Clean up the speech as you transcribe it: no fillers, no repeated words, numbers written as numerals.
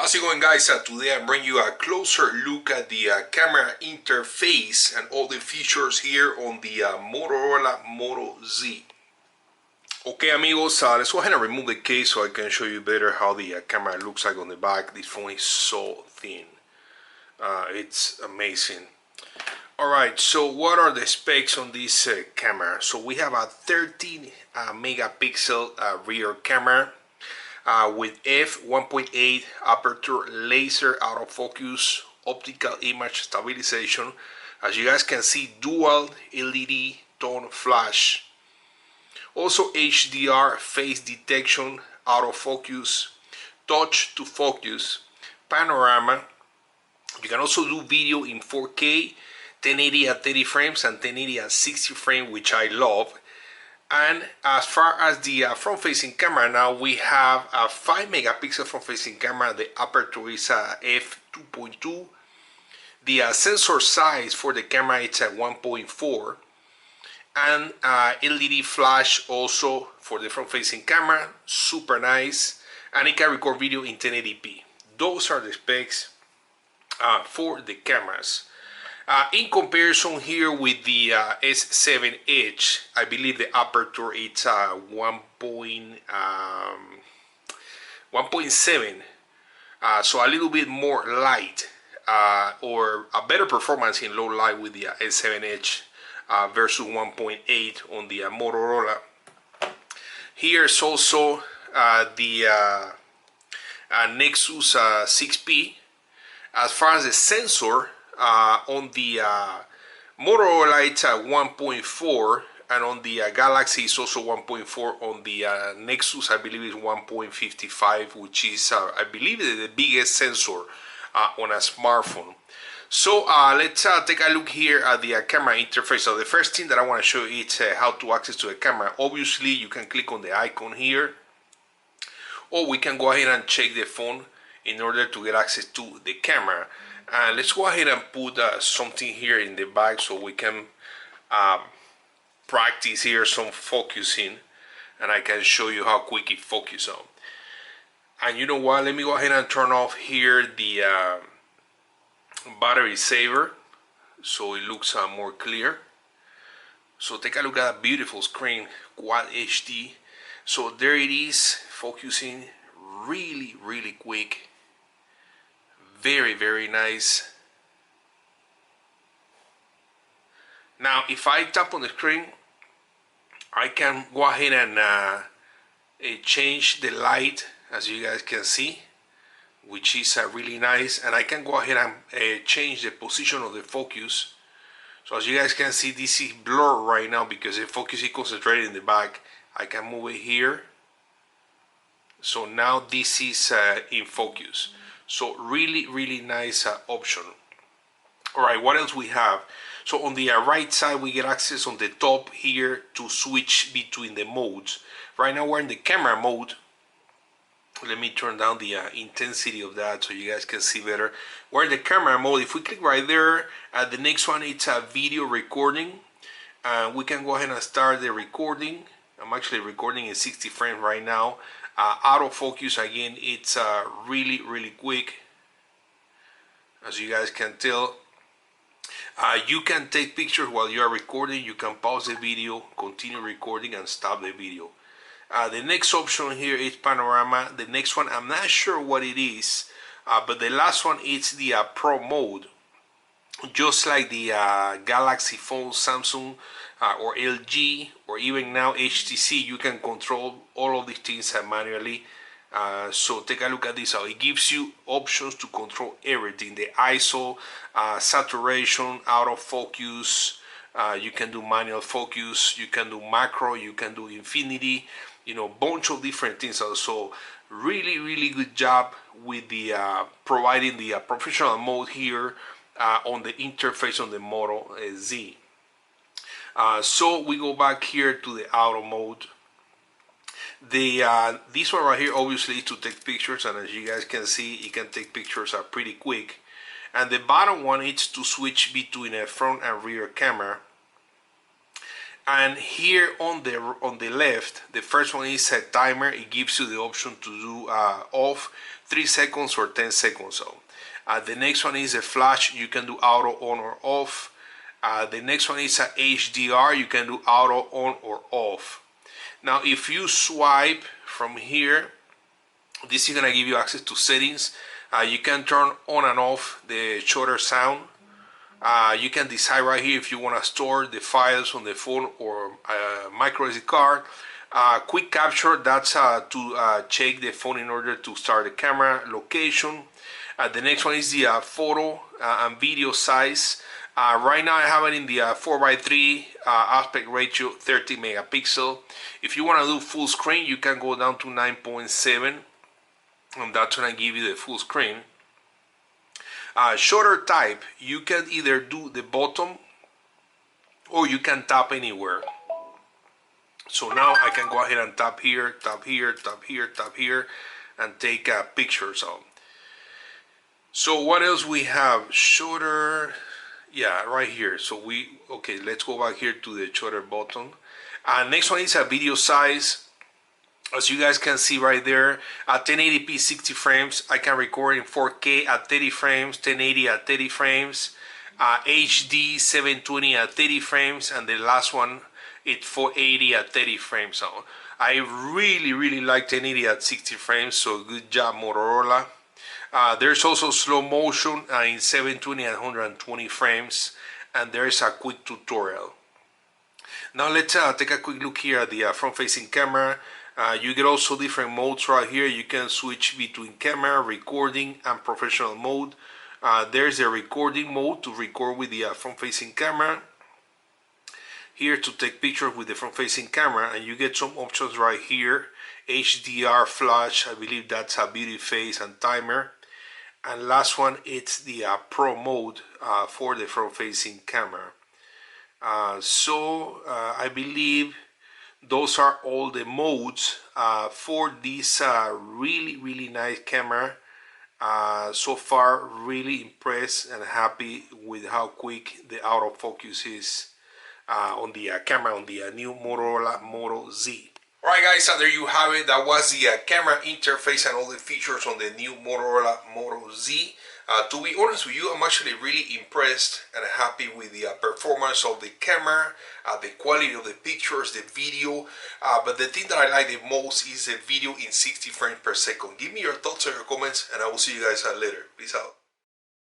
How's it going, guys? Today I'm bringing you a closer look at the camera interface and all the features here on the Motorola Moto Z. Okay, amigos, let's go ahead and remove the case so I can show you better how the camera looks like on the back. This phone is so thin. It's amazing. Alright, so what are the specs on this camera? So we have a 13 megapixel rear camera. With f1.8 aperture laser autofocus optical image stabilization. As you guys can see, dual LED tone flash. Also HDR face detection, autofocus, touch to focus, panorama. You can also do video in 4K, 1080 at 30 frames and 1080 at 60 frames, which I love. And as far as the front-facing camera, now we have a 5 megapixel front-facing camera. The aperture is f2.2. The sensor size for the camera is at 1.4, and LED flash also for the front-facing camera. Super nice, and it can record video in 1080p. Those are the specs for the cameras. In comparison here with the S7 Edge, I believe the aperture it's 1.7, so a little bit more light, or a better performance in low light with the S7 Edge versus 1.8 on the Motorola. Here's also the Nexus 6P. As far as the sensor, on the Motorola it's at 1.4, and on the Galaxy is also 1.4. On the Nexus I believe is 1.55, which is I believe the biggest sensor on a smartphone. So let's take a look here at the camera interface. So the first thing that I want to show you is how to access to the camera. Obviously you can click on the icon here, or we can go ahead and check the phone in order to get access to the camera. Let's go ahead and put something here in the back so we can practice here some focusing, and I can show you how quick it focuses on. And you know what, let me go ahead and turn off here the battery saver so it looks more clear. So take a look at that beautiful screen, Quad HD. So there it is, focusing really quick. Very nice. Now if I tap on the screen, I can go ahead and change the light, as you guys can see, which is really nice, and I can go ahead and change the position of the focus. So as you guys can see, this is blurred right now because the focus is concentrated in the back. I can move it here, so now this is in focus. So really nice option. Alright, what else we have? So on the right side we get access on the top here to switch between the modes. Right now we're in the camera mode. Let me turn down the intensity of that so you guys can see better. We're in the camera mode. If we click right there, the next one it's a video recording. We can go ahead and start the recording. I'm actually recording in 60 frames right now. Autofocus, again, it's really quick, as you guys can tell. You can take pictures while you are recording. You can pause the video, continue recording, and stop the video. The next option here is panorama. The next one, I'm not sure what it is, but the last one is the Pro mode. Just like the Galaxy phone, Samsung, or LG, or even now HTC, you can control all of these things manually. So take a look at this. So it gives you options to control everything: the ISO, saturation, autofocus. You can do manual focus. You can do macro. You can do infinity. You know, bunch of different things. So really good job with the providing the professional mode here on the interface on the Moto Z. So we go back here to the auto mode. This one right here obviously is to take pictures, and as you guys can see, it can take pictures pretty quick. And the bottom one is to switch between a front and rear camera. And here on the left, the first one is a timer. It gives you the option to do off 3 seconds or 10 seconds. So the next one is a flash. You can do auto on or off. The next one is a HDR. You can do auto on or off. Now if you swipe from here, this is gonna give you access to settings. You can turn on and off the shutter sound. You can decide right here if you want to store the files on the phone or micro SD card. Quick capture, that's to check the phone in order to start the camera. Location. The next one is the photo and video size. Right now I have it in the 4:3 aspect ratio, 30 megapixel. If you want to do full screen, you can go down to 9.7, and that's gonna give you the full screen. Shutter type, you can either do the bottom or you can tap anywhere. So now I can go ahead and tap here, tap here, tap here, tap here, and take pictures of. So what else we have? Shutter, yeah, right here. So okay, let's go back here to the shutter button. Next one is a video size. As you guys can see right there, at 1080p 60 frames, I can record in 4K at 30 frames, 1080 at 30 frames, HD 720 at 30 frames, and the last one, it's 480 at 30 frames. So I really like 1080 at 60 frames, so good job Motorola. There's also slow motion in 720 and 120 frames, and there's a quick tutorial. Now let's take a quick look here at the front-facing camera. You get also different modes right here. You can switch between camera, recording, and professional mode. There's a recording mode to record with the front-facing camera. Here to take pictures with the front-facing camera, and you get some options right here. HDR, flash, I believe that's a beauty face and timer. And last one, it's the Pro mode for the front-facing camera. I believe those are all the modes for this really nice camera. So far, really impressed and happy with how quick the autofocus is on the camera on the new Motorola Moto Z. Alright guys, so there you have it. That was the camera interface and all the features on the new Motorola Moto Z. To be honest with you, I'm actually really impressed and happy with the performance of the camera, the quality of the pictures, the video, but the thing that I like the most is the video in 60 frames per second. Give me your thoughts and your comments, and I will see you guys later. Peace out.